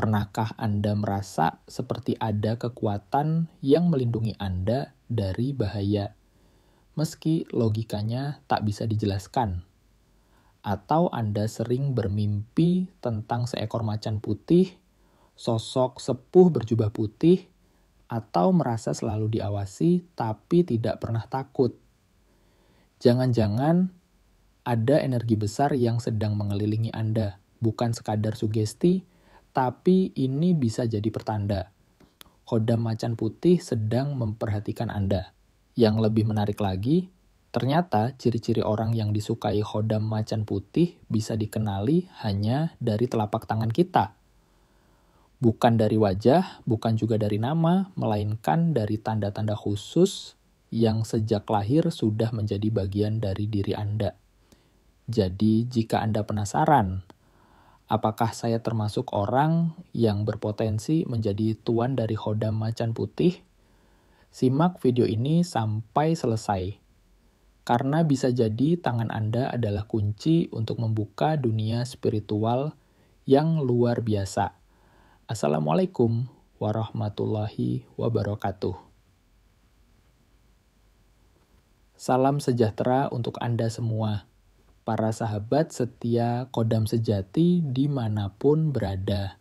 Pernahkah Anda merasa seperti ada kekuatan yang melindungi Anda dari bahaya, meski logikanya tak bisa dijelaskan? Atau Anda sering bermimpi tentang seekor macan putih, sosok sepuh berjubah putih, atau merasa selalu diawasi tapi tidak pernah takut? Jangan-jangan ada energi besar yang sedang mengelilingi Anda, bukan sekadar sugesti, tapi ini bisa jadi pertanda. Khodam macan putih sedang memperhatikan Anda. Yang lebih menarik lagi, ternyata ciri-ciri orang yang disukai khodam macan putih bisa dikenali hanya dari telapak tangan kita. Bukan dari wajah, bukan juga dari nama, melainkan dari tanda-tanda khusus yang sejak lahir sudah menjadi bagian dari diri Anda. Jadi, jika Anda penasaran, apakah saya termasuk orang yang berpotensi menjadi tuan dari khodam macan putih? Simak video ini sampai selesai, karena bisa jadi tangan Anda adalah kunci untuk membuka dunia spiritual yang luar biasa. Assalamualaikum warahmatullahi wabarakatuh. Salam sejahtera untuk Anda semua, para sahabat setia Kodam Sejati dimanapun berada.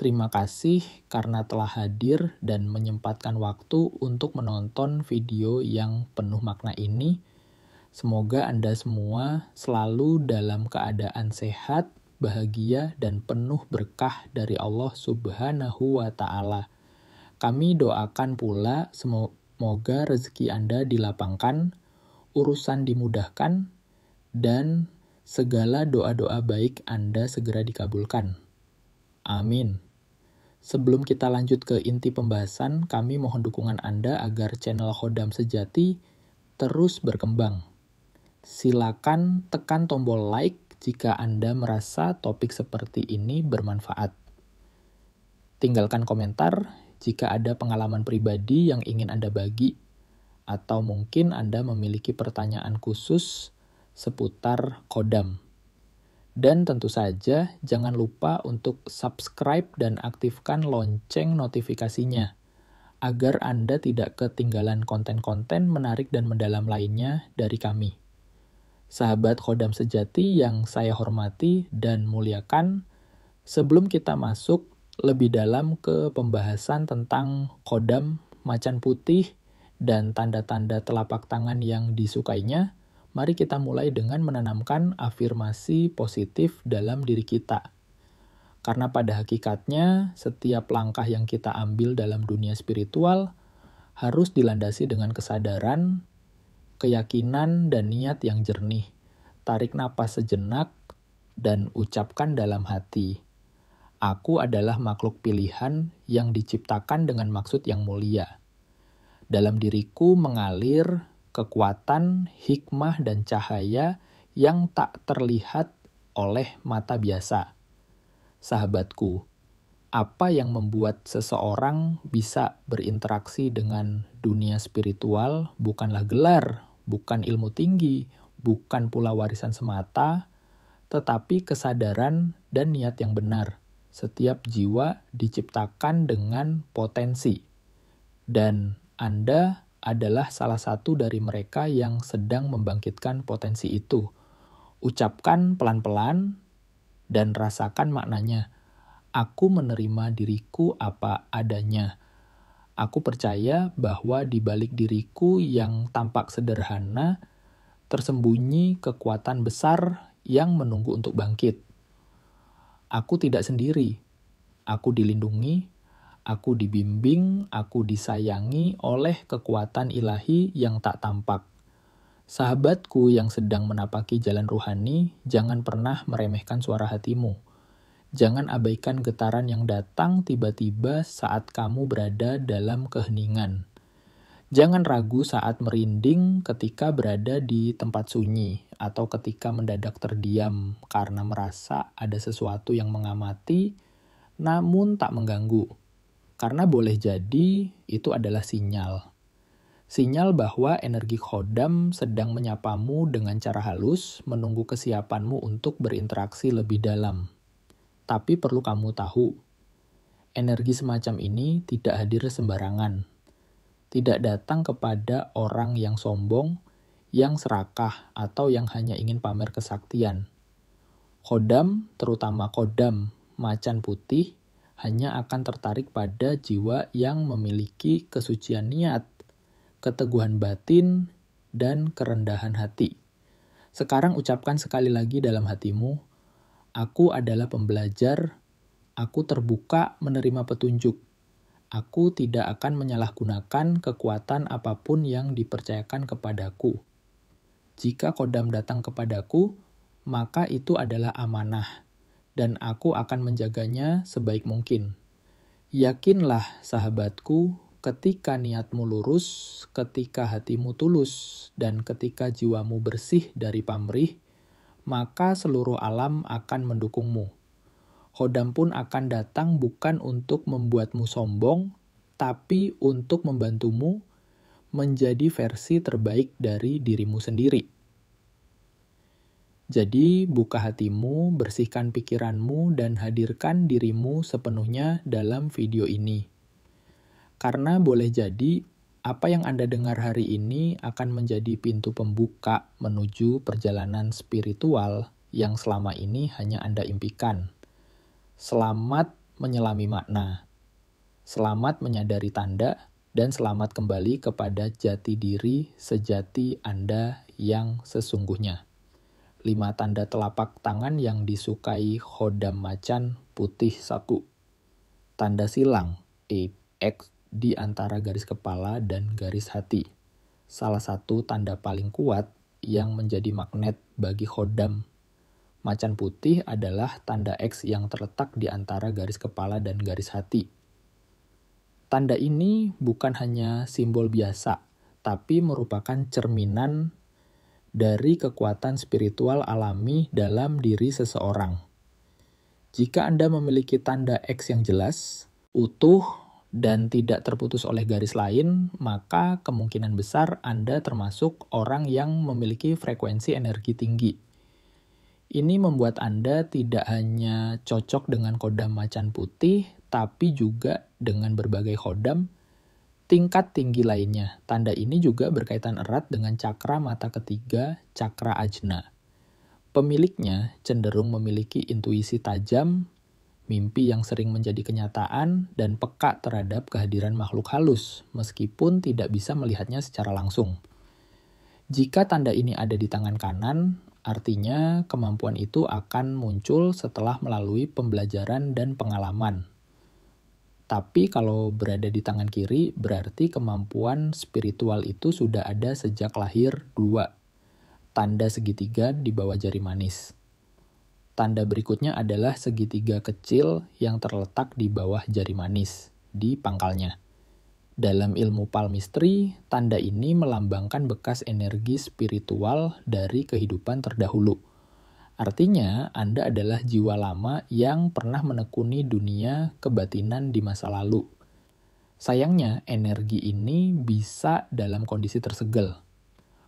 Terima kasih karena telah hadir dan menyempatkan waktu untuk menonton video yang penuh makna ini. Semoga Anda semua selalu dalam keadaan sehat, bahagia, dan penuh berkah dari Allah Subhanahu wa Ta'ala. Kami doakan pula semoga rezeki Anda dilapangkan, urusan dimudahkan, dan segala doa-doa baik Anda segera dikabulkan. Amin. Sebelum kita lanjut ke inti pembahasan, kami mohon dukungan Anda agar channel Kodam Sejati terus berkembang. Silakan tekan tombol like jika Anda merasa topik seperti ini bermanfaat. Tinggalkan komentar jika ada pengalaman pribadi yang ingin Anda bagi, atau mungkin Anda memiliki pertanyaan khusus seputar Kodam. Dan tentu saja, jangan lupa untuk subscribe dan aktifkan lonceng notifikasinya, agar Anda tidak ketinggalan konten-konten menarik dan mendalam lainnya dari kami. Sahabat Kodam Sejati yang saya hormati dan muliakan, sebelum kita masuk lebih dalam ke pembahasan tentang Kodam macan putih dan tanda-tanda telapak tangan yang disukainya, mari kita mulai dengan menanamkan afirmasi positif dalam diri kita. Karena pada hakikatnya, setiap langkah yang kita ambil dalam dunia spiritual harus dilandasi dengan kesadaran, keyakinan, dan niat yang jernih. Tarik napas sejenak dan ucapkan dalam hati, "Aku adalah makhluk pilihan yang diciptakan dengan maksud yang mulia. Dalam diriku mengalir kekuatan, hikmah, dan cahaya yang tak terlihat oleh mata biasa." Sahabatku, apa yang membuat seseorang bisa berinteraksi dengan dunia spiritual bukanlah gelar, bukan ilmu tinggi, bukan pula warisan semata, tetapi kesadaran dan niat yang benar. Setiap jiwa diciptakan dengan potensi, dan Anda adalah salah satu dari mereka yang sedang membangkitkan potensi itu. Ucapkan pelan-pelan dan rasakan maknanya. Aku menerima diriku apa adanya. Aku percaya bahwa di balik diriku yang tampak sederhana, tersembunyi kekuatan besar yang menunggu untuk bangkit. Aku tidak sendiri. Aku dilindungi, aku dibimbing, aku disayangi oleh kekuatan ilahi yang tak tampak. Sahabatku yang sedang menapaki jalan ruhani, jangan pernah meremehkan suara hatimu. Jangan abaikan getaran yang datang tiba-tiba saat kamu berada dalam keheningan. Jangan ragu saat merinding ketika berada di tempat sunyi, atau ketika mendadak terdiam karena merasa ada sesuatu yang mengamati, namun tak mengganggu. Karena boleh jadi itu adalah sinyal. Sinyal bahwa energi Kodam sedang menyapamu dengan cara halus, menunggu kesiapanmu untuk berinteraksi lebih dalam. Tapi perlu kamu tahu, Energi semacam ini tidak hadir sembarangan. Tidak datang kepada orang yang sombong, yang serakah, atau yang hanya ingin pamer kesaktian. Khodam, terutama khodam macan putih, hanya akan tertarik pada jiwa yang memiliki kesucian niat, keteguhan batin, dan kerendahan hati. Sekarang ucapkan sekali lagi dalam hatimu, aku adalah pembelajar, aku terbuka menerima petunjuk. Aku tidak akan menyalahgunakan kekuatan apapun yang dipercayakan kepadaku. Jika kodam datang kepadaku, maka itu adalah amanah, dan aku akan menjaganya sebaik mungkin. Yakinlah, sahabatku, ketika niatmu lurus, ketika hatimu tulus, dan ketika jiwamu bersih dari pamrih, maka seluruh alam akan mendukungmu. Khodam pun akan datang bukan untuk membuatmu sombong, tapi untuk membantumu menjadi versi terbaik dari dirimu sendiri. Jadi, buka hatimu, bersihkan pikiranmu, dan hadirkan dirimu sepenuhnya dalam video ini. Karena boleh jadi, apa yang Anda dengar hari ini akan menjadi pintu pembuka menuju perjalanan spiritual yang selama ini hanya Anda impikan. Selamat menyelami makna, selamat menyadari tanda, dan selamat kembali kepada jati diri sejati Anda yang sesungguhnya. 5 tanda telapak tangan yang disukai khodam macan putih saku. Tanda silang, X di antara garis kepala dan garis hati. Salah satu tanda paling kuat yang menjadi magnet bagi khodam macan putih adalah tanda X yang terletak di antara garis kepala dan garis hati. Tanda ini bukan hanya simbol biasa, tapi merupakan cerminan dari kekuatan spiritual alami dalam diri seseorang. Jika Anda memiliki tanda X yang jelas, utuh, dan tidak terputus oleh garis lain, maka kemungkinan besar Anda termasuk orang yang memiliki frekuensi energi tinggi. Ini membuat Anda tidak hanya cocok dengan khodam macan putih, tapi juga dengan berbagai khodam tingkat tinggi lainnya. Tanda ini juga berkaitan erat dengan cakra mata ketiga, cakra ajna. Pemiliknya cenderung memiliki intuisi tajam, mimpi yang sering menjadi kenyataan, dan peka terhadap kehadiran makhluk halus, meskipun tidak bisa melihatnya secara langsung. Jika tanda ini ada di tangan kanan, artinya kemampuan itu akan muncul setelah melalui pembelajaran dan pengalaman. Tapi kalau berada di tangan kiri, berarti kemampuan spiritual itu sudah ada sejak lahir 2. Tanda segitiga di bawah jari manis. Tanda berikutnya adalah segitiga kecil yang terletak di bawah jari manis, di pangkalnya. Dalam ilmu palmistry, tanda ini melambangkan bekas energi spiritual dari kehidupan terdahulu. Artinya, Anda adalah jiwa lama yang pernah menekuni dunia kebatinan di masa lalu. Sayangnya, energi ini bisa dalam kondisi tersegel.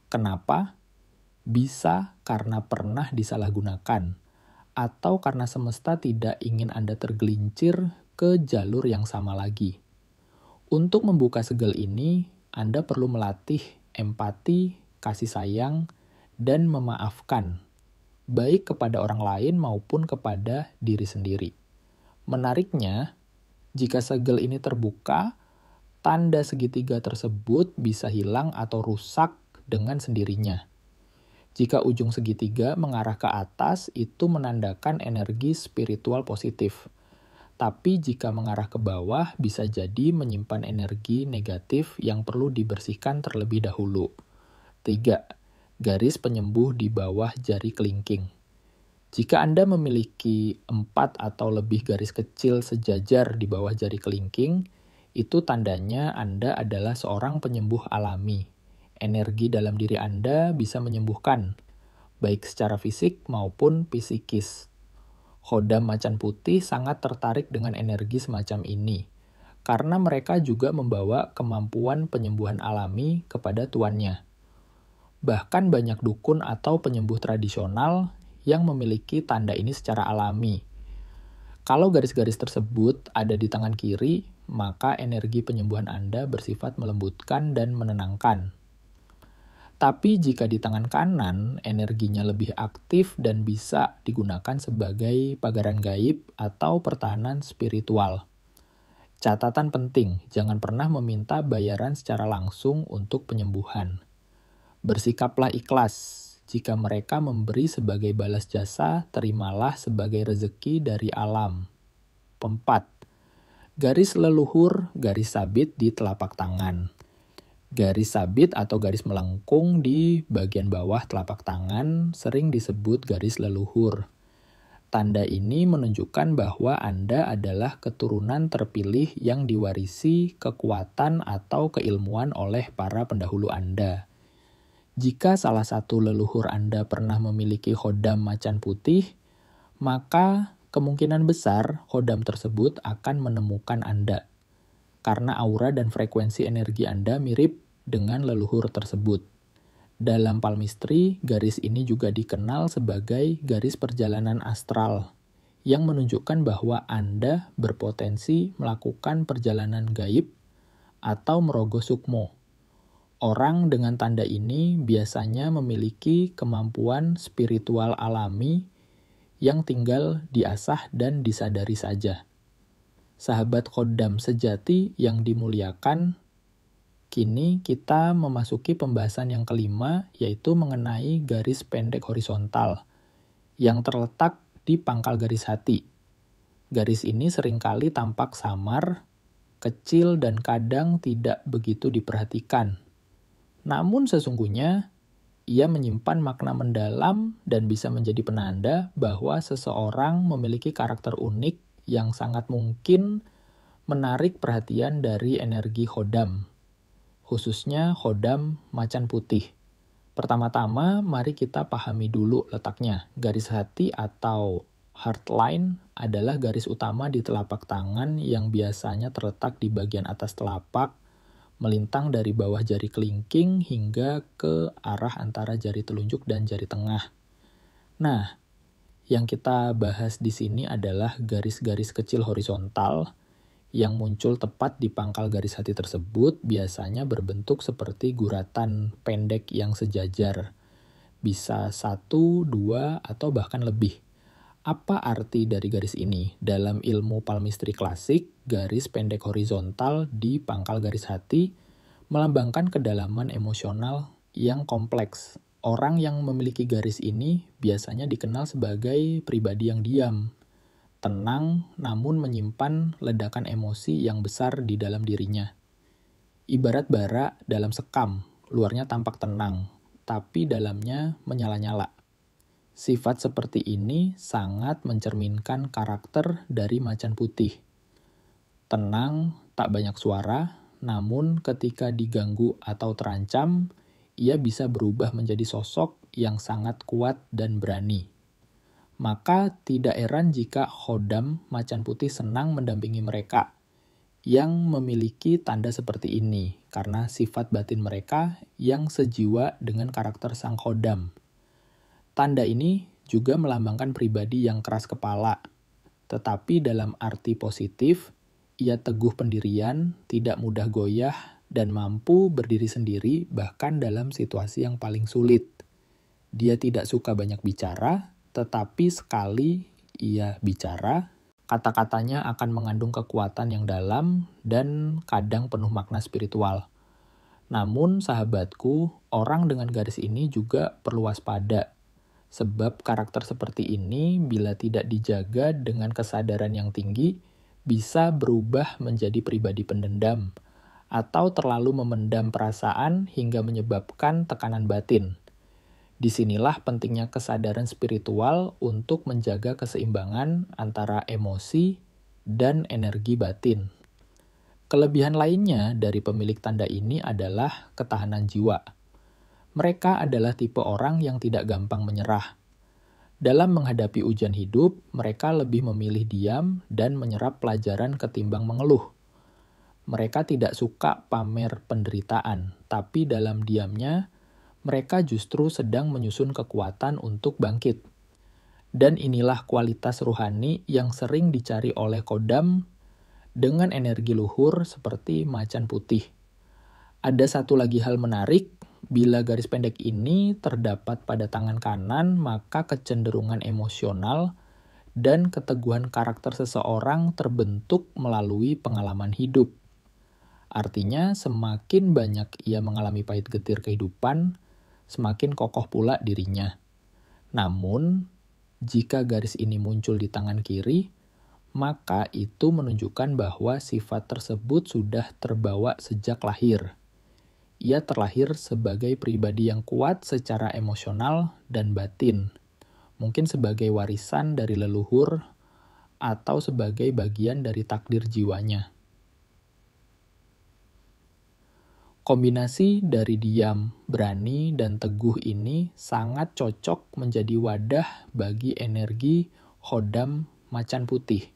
Kenapa? Bisa karena pernah disalahgunakan, atau karena semesta tidak ingin Anda tergelincir ke jalur yang sama lagi. Untuk membuka segel ini, Anda perlu melatih empati, kasih sayang, dan memaafkan, baik kepada orang lain maupun kepada diri sendiri. Menariknya, jika segel ini terbuka, tanda segitiga tersebut bisa hilang atau rusak dengan sendirinya. Jika ujung segitiga mengarah ke atas, itu menandakan energi spiritual positif. Tapi jika mengarah ke bawah, bisa jadi menyimpan energi negatif yang perlu dibersihkan terlebih dahulu. 3. Garis penyembuh di bawah jari kelingking. Jika Anda memiliki 4 atau lebih garis kecil sejajar di bawah jari kelingking, itu tandanya Anda adalah seorang penyembuh alami. Energi dalam diri Anda bisa menyembuhkan, baik secara fisik maupun psikis. Khodam macan putih sangat tertarik dengan energi semacam ini, karena mereka juga membawa kemampuan penyembuhan alami kepada tuannya. Bahkan banyak dukun atau penyembuh tradisional yang memiliki tanda ini secara alami. Kalau garis-garis tersebut ada di tangan kiri, maka energi penyembuhan Anda bersifat melembutkan dan menenangkan. Tapi jika di tangan kanan, energinya lebih aktif dan bisa digunakan sebagai pagaran gaib atau pertahanan spiritual. Catatan penting, jangan pernah meminta bayaran secara langsung untuk penyembuhan. Bersikaplah ikhlas. Jika mereka memberi sebagai balas jasa, terimalah sebagai rezeki dari alam. 4. Garis leluhur, garis sabit di telapak tangan. Garis sabit atau garis melengkung di bagian bawah telapak tangan sering disebut garis leluhur. Tanda ini menunjukkan bahwa Anda adalah keturunan terpilih yang diwarisi kekuatan atau keilmuan oleh para pendahulu Anda. Jika salah satu leluhur Anda pernah memiliki khodam macan putih, maka kemungkinan besar khodam tersebut akan menemukan Anda. Karena aura dan frekuensi energi Anda mirip dengan leluhur tersebut. Dalam palmistry, garis ini juga dikenal sebagai garis perjalanan astral, yang menunjukkan bahwa Anda berpotensi melakukan perjalanan gaib atau merogoh sukmo. Orang dengan tanda ini biasanya memiliki kemampuan spiritual alami yang tinggal diasah dan disadari saja. Sahabat khodam sejati yang dimuliakan, kini kita memasuki pembahasan yang kelima, yaitu mengenai garis pendek horizontal yang terletak di pangkal garis hati. Garis ini seringkali tampak samar, kecil, dan kadang tidak begitu diperhatikan. Namun sesungguhnya, ia menyimpan makna mendalam dan bisa menjadi penanda bahwa seseorang memiliki karakter unik yang sangat mungkin menarik perhatian dari energi khodam, khususnya khodam macan putih. Pertama-tama, mari kita pahami dulu letaknya. Garis hati atau heart line adalah garis utama di telapak tangan yang biasanya terletak di bagian atas telapak, melintang dari bawah jari kelingking hingga ke arah antara jari telunjuk dan jari tengah. Nah, yang kita bahas di sini adalah garis-garis kecil horizontal yang muncul tepat di pangkal garis hati tersebut, biasanya berbentuk seperti guratan pendek yang sejajar. Bisa 1, 2, atau bahkan lebih. Apa arti dari garis ini? Dalam ilmu palmistry klasik, garis pendek horizontal di pangkal garis hati melambangkan kedalaman emosional yang kompleks. Orang yang memiliki garis ini biasanya dikenal sebagai pribadi yang diam, tenang, namun menyimpan ledakan emosi yang besar di dalam dirinya. Ibarat bara dalam sekam, luarnya tampak tenang, tapi dalamnya menyala-nyala. Sifat seperti ini sangat mencerminkan karakter dari macan putih. Tenang, tak banyak suara, namun ketika diganggu atau terancam, ia bisa berubah menjadi sosok yang sangat kuat dan berani. Maka tidak heran jika khodam macan putih senang mendampingi mereka yang memiliki tanda seperti ini, karena sifat batin mereka yang sejiwa dengan karakter sang khodam. Tanda ini juga melambangkan pribadi yang keras kepala, tetapi dalam arti positif, ia teguh pendirian, tidak mudah goyah, dan mampu berdiri sendiri bahkan dalam situasi yang paling sulit. Dia tidak suka banyak bicara, tetapi sekali ia bicara, kata-katanya akan mengandung kekuatan yang dalam dan kadang penuh makna spiritual. Namun sahabatku, orang dengan garis ini juga perlu waspada. Sebab karakter seperti ini bila tidak dijaga dengan kesadaran yang tinggi, bisa berubah menjadi pribadi pendendam, atau terlalu memendam perasaan hingga menyebabkan tekanan batin. Disinilah pentingnya kesadaran spiritual untuk menjaga keseimbangan antara emosi dan energi batin. Kelebihan lainnya dari pemilik tanda ini adalah ketahanan jiwa. Mereka adalah tipe orang yang tidak gampang menyerah. Dalam menghadapi ujian hidup, mereka lebih memilih diam dan menyerap pelajaran ketimbang mengeluh. Mereka tidak suka pamer penderitaan, tapi dalam diamnya, mereka justru sedang menyusun kekuatan untuk bangkit. Dan inilah kualitas ruhani yang sering dicari oleh Kodam dengan energi luhur seperti macan putih. Ada satu lagi hal menarik, bila garis pendek ini terdapat pada tangan kanan, maka kecenderungan emosional dan keteguhan karakter seseorang terbentuk melalui pengalaman hidup. Artinya, semakin banyak ia mengalami pahit getir kehidupan, semakin kokoh pula dirinya. Namun, jika garis ini muncul di tangan kiri, maka itu menunjukkan bahwa sifat tersebut sudah terbawa sejak lahir. Ia terlahir sebagai pribadi yang kuat secara emosional dan batin, mungkin sebagai warisan dari leluhur atau sebagai bagian dari takdir jiwanya. Kombinasi dari diam, berani, dan teguh ini sangat cocok menjadi wadah bagi energi Khodam macan putih.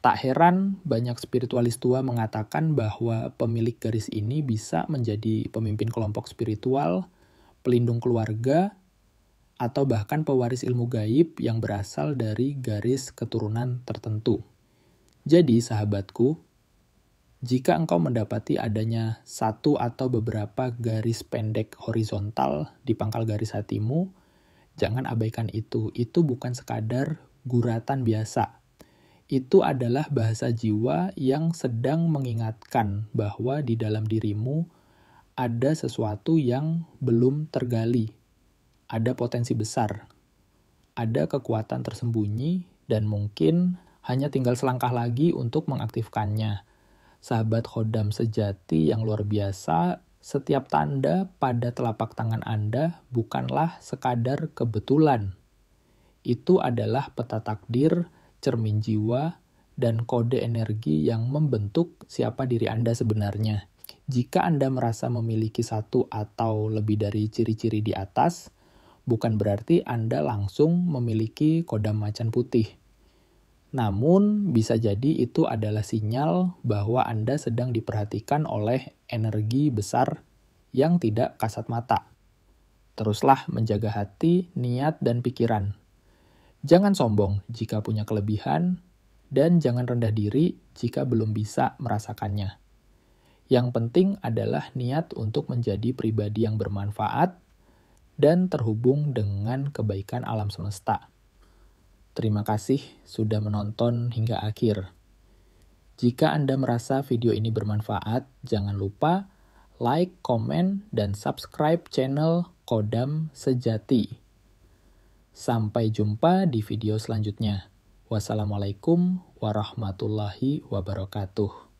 Tak heran banyak spiritualis tua mengatakan bahwa pemilik garis ini bisa menjadi pemimpin kelompok spiritual, pelindung keluarga, atau bahkan pewaris ilmu gaib yang berasal dari garis keturunan tertentu. Jadi sahabatku, jika engkau mendapati adanya satu atau beberapa garis pendek horizontal di pangkal garis hatimu, jangan abaikan itu. Itu bukan sekadar guratan biasa. Itu adalah bahasa jiwa yang sedang mengingatkan bahwa di dalam dirimu ada sesuatu yang belum tergali. Ada potensi besar. Ada kekuatan tersembunyi dan mungkin hanya tinggal selangkah lagi untuk mengaktifkannya. Sahabat Khodam sejati yang luar biasa, setiap tanda pada telapak tangan Anda bukanlah sekadar kebetulan. Itu adalah peta takdir, cermin jiwa, dan kode energi yang membentuk siapa diri Anda sebenarnya. Jika Anda merasa memiliki satu atau lebih dari ciri-ciri di atas, bukan berarti Anda langsung memiliki Khodam macan putih. Namun, bisa jadi itu adalah sinyal bahwa Anda sedang diperhatikan oleh energi besar yang tidak kasat mata. Teruslah menjaga hati, niat, dan pikiran. Jangan sombong jika punya kelebihan, dan jangan rendah diri jika belum bisa merasakannya. Yang penting adalah niat untuk menjadi pribadi yang bermanfaat dan terhubung dengan kebaikan alam semesta. Terima kasih sudah menonton hingga akhir. Jika Anda merasa video ini bermanfaat, jangan lupa like, komen, dan subscribe channel Khodam Sejati. Sampai jumpa di video selanjutnya. Wassalamualaikum warahmatullahi wabarakatuh.